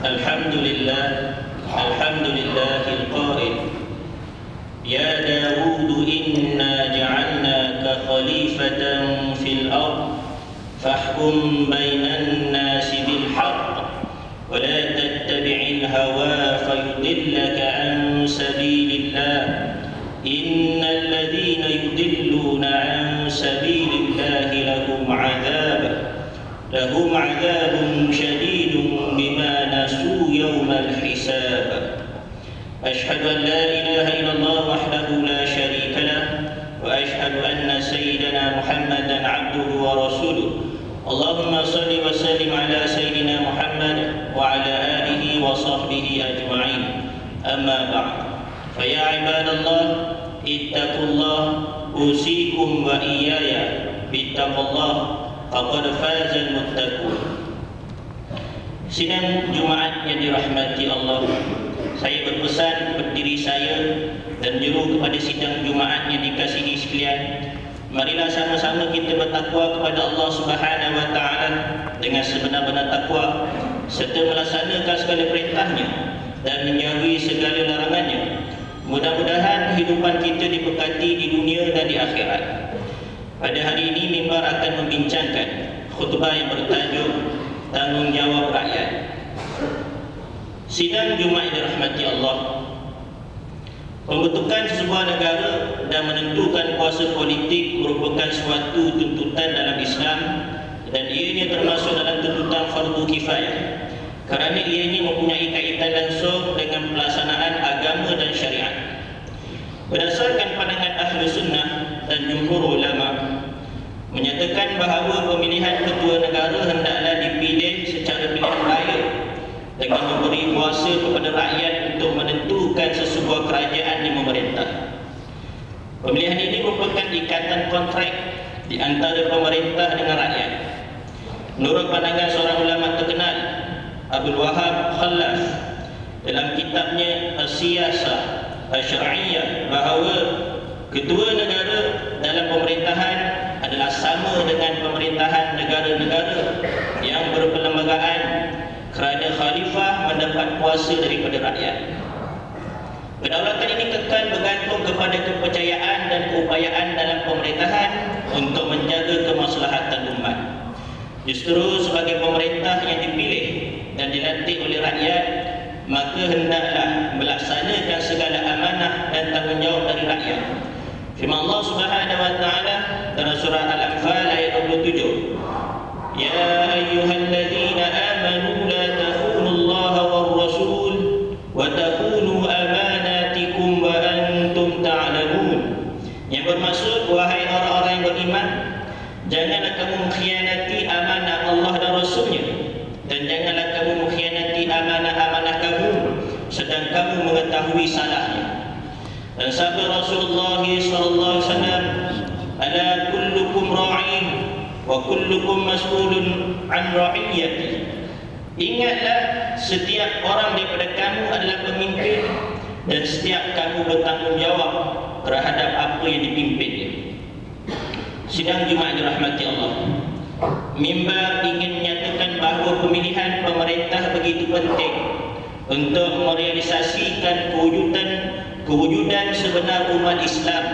الحمد لله القائل يا داود إنا جعلناك خليفة في الأرض فاحكم بين الناس بالحق ولا تتبع الهوى فيضلك عن سبيل الله إن الذين يضلون عن سبيل الله لهم عذاب شديد بما نسوا يوم الحساب أشهد أن لا إله إلا الله وحده لا شريك له وأشهد أن سيدنا محمدا عبده ورسوله اللهم صل وسلم على سيدنا محمد وعلى آله وصحبه أجمعين أما بعد فيا عباد الله اتقوا الله أوصيكم وإياي بتقوى الله faqad fazal muttaqun. Sidang Jumaat yang dirahmati Allah, saya berpesan kepada diri saya dan juga kepada sidang Jumaat yang dikasihi sekalian, marilah sama-sama kita bertakwa kepada Allah Subhanahu wa taala dengan sebenar-benar takwa serta melaksanakan segala perintahnya dan menjauhi segala larangannya. Mudah-mudahan kehidupan kita diberkati di dunia dan di akhirat. Pada hari ini mimbar akan membincangkan khutbah yang bertajuk Tanggungjawab Rakyat. Sidang Jumaat dirahmati Allah, pembentukan sebuah negara dan menentukan kuasa politik merupakan suatu tuntutan dalam Islam dan ianya termasuk dalam tuntutan fardu kifayah kerana ianya mempunyai kaitan langsung dengan pelaksanaan agama dan syariat. Berdasarkan pandangan Ahlu Sunnah dan jumhur ulama menyatakan bahawa pemilihan ketua negara hendaklah dipilih secara pilihan raya dengan memberi kuasa kepada rakyat untuk menentukan sesebuah kerajaan yang memerintah. Pemilihan ini merupakan ikatan kontrak di antara pemerintah dengan rakyat. Menurut pandangan seorang ulama terkenal, Abdul Wahab Khalaf, dalam kitabnya As-Siyasah Asy-Syar'iyyah, bahawa ketua negara dalam pemerintahan adalah sama dengan pemerintahan negara-negara yang berperlembagaan kerana khalifah mendapat kuasa daripada rakyat. Kedaulatan ini kekal bergantung kepada kepercayaan dan keupayaan dalam pemerintahan untuk menjaga kemaslahatan umat. Justru sebagai pemerintah yang dipilih dan dilantik oleh rakyat, maka hendaklah melaksanakan segala amanah dan tanggungjawab dari rakyat. Firman Allah Subhanahu wa taala dalam surah Al-Anfal ayat 27, ya ayyuhalladzina amanu la takhunullaha war rasul wa takhunu amanatikum wa antum ta'lamun. Yang bermaksud, wahai orang-orang yang beriman, janganlah kamu mengkhianati amanah Allah dan Rasulnya, dan janganlah kamu mengkhianati amanah-amanah kamu sedang kamu mengetahui salahnya. Dan sabda Rasulullah sallallahu alaihi wasallam, ala kullukum ra'in wa kullukum mas'ulun an ra'iyati. Ingatlah, setiap orang daripada kamu adalah pemimpin dan setiap kamu bertanggungjawab terhadap apa yang dipimpinnya. Sidang Jumaat dirahmati Allah, mimbar ingin menyatakan bahawa pemilihan pemerintah begitu penting untuk merealisasikan kewujudan sebenar umat Islam.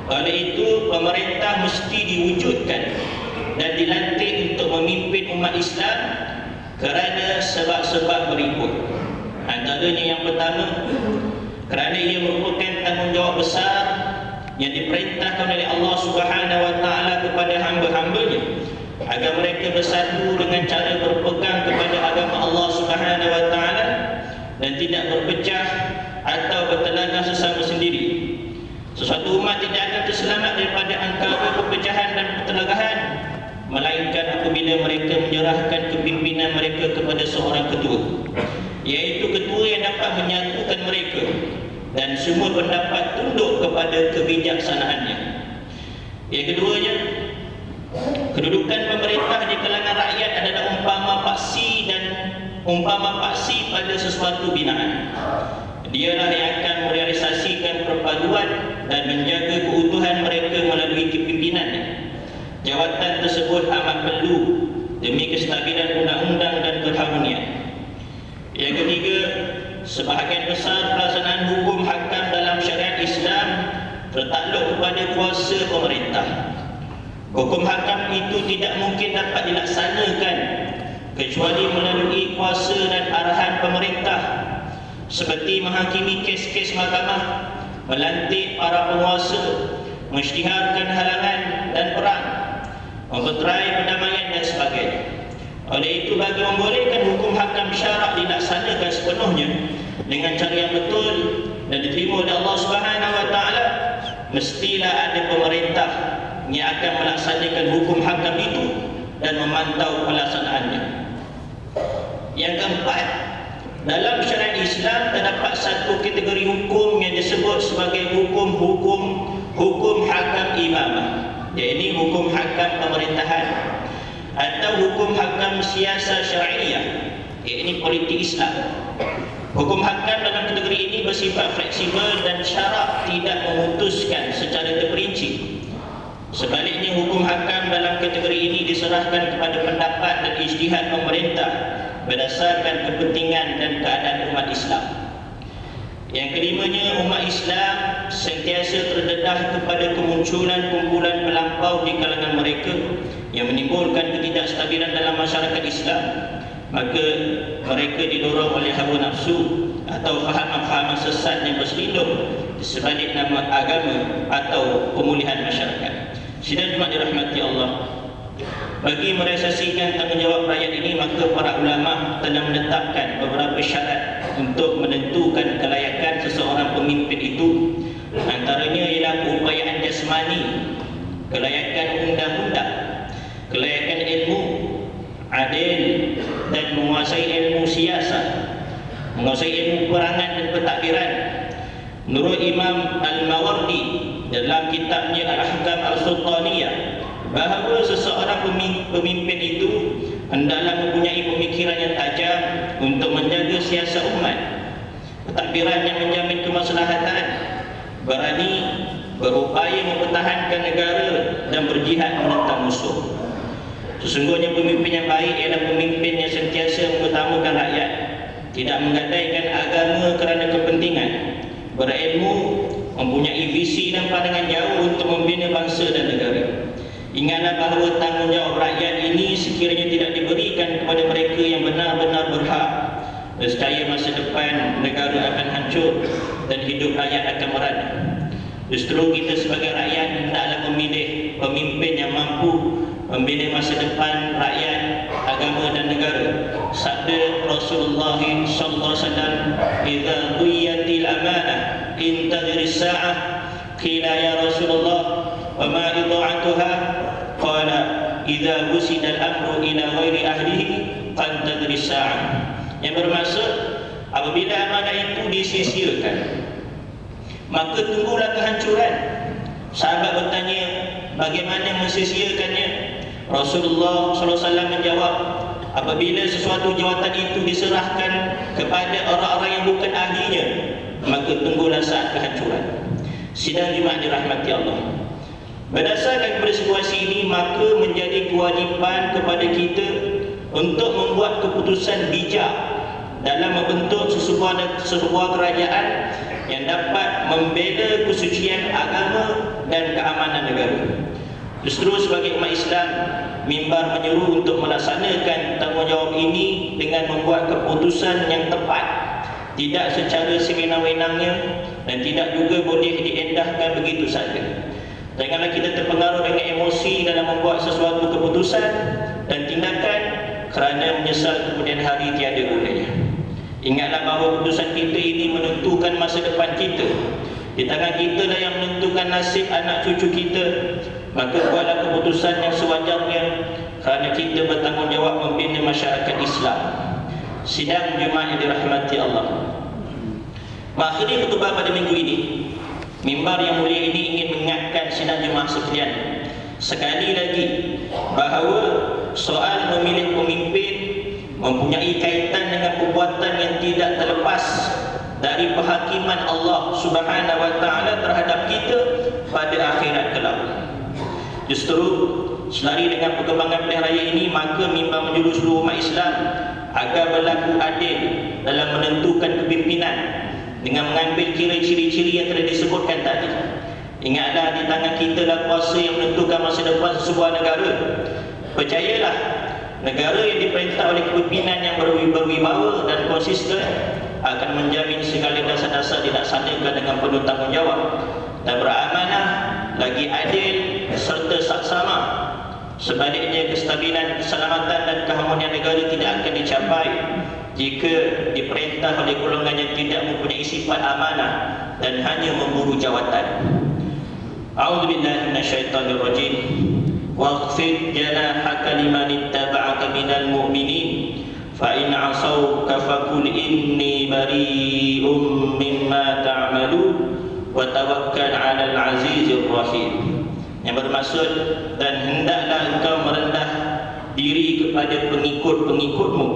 Oleh itu, pemerintah mesti diwujudkan dan dilantik untuk memimpin umat Islam kerana sebab-sebab berikut. Antaranya yang pertama, kerana ia merupakan tanggungjawab besar yang diperintahkan oleh Allah Subhanahu wa taala kepada hamba-hambanya agar mereka bersatu dengan cara berpegang kepada agama Allah Subhanahu wa taala dan tidak berpecah atau bertelanjang sesama sendiri. Sesuatu umat tidak akan terselamat daripada angkara perpecahan dan pertelagahan, melainkan apabila mereka menyerahkan kepimpinan mereka kepada seorang ketua, iaitu ketua yang dapat menyatukan mereka dan semua pendapat tunduk kepada kebijaksanaannya. Yang keduanya, kedudukan pemerintah di kalangan rakyat adalah umpama paksi pada sesuatu binaan. Dialah yang akan merealisasikan perpaduan dan menjaga keutuhan mereka melalui kepimpinannya. Jawatan tersebut amat perlu demi kestabilan undang-undang dan keharmonian. Yang ketiga, sebahagian besar pelaksanaan hukum hakam dalam syariat Islam tertakluk kepada kuasa pemerintah. Hukum hakam itu tidak mungkin dapat dilaksanakan kecuali melalui kuasa dan arahan pemerintah, seperti menghakimi kes-kes mahkamah, melantik para penguasa, mengisytiharkan halangan dan perang, mempeterai perdamaian dan sebagainya. Oleh itu, bagi membolehkan hukum hakam syarak dilaksanakan sepenuhnya dengan cara yang betul dan diterima oleh Allah Subhanahu wa taala, mestilah ada pemerintah yang akan melaksanakan hukum hakam itu dan memantau pelaksanaannya. Yang keempat, dalam syariat Islam terdapat satu kategori hukum yang disebut sebagai hukum hakam imamah, iaitu hukum hakam pemerintahan, atau hukum hakam siasah syariah, iaitu politik Islam. Hukum hakam dalam kategori ini bersifat fleksibel dan syarak tidak memutuskan secara terperinci. Sebaliknya, hukum hakam dalam kategori ini diserahkan kepada pendapat dan ijtihad pemerintah berdasarkan kepentingan dan keadaan umat Islam. Yang kelimanya, umat Islam sentiasa terdedah kepada kemunculan kumpulan melampau di kalangan mereka yang menimbulkan ketidakstabilan dalam masyarakat Islam. Maka mereka didorong oleh hawa nafsu atau fahaman-fahaman sesat yang berselindung di sebalik nama agama atau pemulihan masyarakat. Sidang Jumaat dirahmati Allah, bagi merealisasikan tanggungjawab rakyat ini, maka para ulama telah menetapkan beberapa syarat untuk menentukan kelayakan seseorang pemimpin itu. Antaranya ialah keupayaan jasmani, kelayakan undang-undang, kelayakan ilmu, adil dan menguasai ilmu siasat, menguasai ilmu perangan dan pentadbiran. Menurut Imam Al-Mawardi dalam kitabnya Al-Ahkam Al-Sultaniyah, bahawa seseorang pemimpin itu hendaklah mempunyai pemikiran yang tajam untuk menjaga siasat umat, pentadbiran yang menjamin kemaslahatan, berani berupaya mempertahankan negara dan berjihad menentang musuh. Sesungguhnya pemimpin yang baik ialah pemimpin yang sentiasa mengutamakan rakyat, tidak menggadaikan agama kerana kepentingan, berilmu, mempunyai visi dan pandangan jauh untuk membina bangsa dan negara. Ingatlah bahawa tanggungjawab rakyat ini sekiranya tidak diberikan kepada mereka yang benar-benar berhak, nescaya masa depan negara akan hancur dan hidup rakyat akan merana. Justru kita sebagai rakyat hendaklah memilih pemimpin yang mampu membina masa depan rakyat, agama dan negara. Sabda Rasulullah sallallahu alaihi wasallam, "Idza qiyatil amanah intadhiris sa'ah." Qila ya Rasulullah, "Wa ma idha'atuha?" Qala, "Idza wusida al-amru ila ghairi ahlihi fantadhiris sa'ah." Yang bermaksud, apabila amanah itu disia-siakan, maka tunggulah kehancuran. Sahabat bertanya, bagaimana mensia-siakannya? Rasulullah SAW menjawab, apabila sesuatu jawatan itu diserahkan kepada orang-orang yang bukan ahlinya, maka tunggulah saat kehancuran. Sidang Jumaat dirahmati Allah, berdasarkan kepada situasi ini, maka menjadi kewajipan kepada kita untuk membuat keputusan bijak dalam membentuk sesebuah kerajaan yang dapat membela kesucian agama dan keamanan negara. Justru sebagai umat Islam, mimbar menyeru untuk melaksanakan tanggungjawab ini dengan membuat keputusan yang tepat, tidak secara sewenang-wenangnya dan tidak juga boleh diendahkan begitu saja. Janganlah kita terpengaruh dengan emosi dalam membuat sesuatu keputusan dan tindakan kerana menyesal kemudian hari tiada gunanya. Ingatlah bahawa keputusan kita ini menentukan masa depan kita. Di tangan kita lah yang menentukan nasib anak cucu kita. Maka buatlah keputusan yang sewajarnya kerana kita bertanggungjawab membina masyarakat Islam. Sidang Jumaat yang dirahmati Allah, mengakhiri khutbah pada minggu ini, mimbar yang mulia ini ingin mengingatkan sidang Jumaat sekalian sekali lagi bahawa soal memilih pemimpin mempunyai kaitan dengan perbuatan yang tidak terlepas dari penghakiman Allah Subhanahu wa taala terhadap kita pada akhirat kelak. Justru selari dengan perkembangan pilihan raya ini, maka mimbar menjuru seluruh umat Islam agar berlaku adil dalam menentukan kepimpinan dengan mengambil kira ciri-ciri yang telah disebutkan tadi. Ingatlah, di tangan kita lah kuasa yang menentukan masa depan sebuah negara. Percayalah, negara yang diperintah oleh kepimpinan yang berwibawa dan konsisten akan menjamin segala dasar-dasar dilaksanakan dengan penuh tanggungjawab dan beramanah, lagi adil serta saksama. Sebaliknya, kestabilan, keselamatan dan keharmonian negara tidak akan dicapai jika diperintah oleh golongan yang tidak mempunyai sifat amanah dan hanya memburu jawatan. A'udzubillahi minasyaitonirrajim. Waqfid janahaka liman ittaba'aka minal mu'minin fa in 'asawka faqul inni bari'um mimma ta'malun wa tawakkal 'alal 'azizir rahim. Yang bermaksud, dan hendaklah engkau merendah diri kepada pengikut-pengikutmu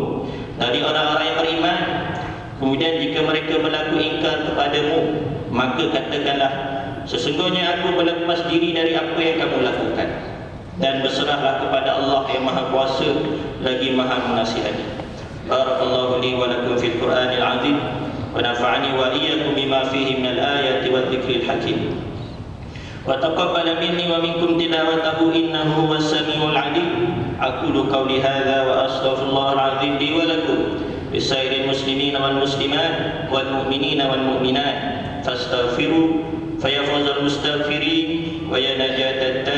dari orang-orang yang beriman. Kemudian jika mereka berlaku ingkar kepadamu, maka katakanlah, sesungguhnya aku berlepas diri dari apa yang kamu lakukan, dan berserahlah kepada Allah yang Maha Kuasa lagi Maha Mengasihani. Barakallahu li wa lakum fil Qur'anil azim wa nafa'ani wa iyyakum bima fihi minal ayati wadh-dhikril hakim. Wa taqabbal minni wa minkum tilawatahu innahu huwas samiul alim. Aqulu qawli hadza wa astaghfirullahal azim li wa lakum bisairil muslimin wal muslimat wal mu'minin wal mu'minat fastaghfiru fayafuzul mustaghfirin wa ya najatat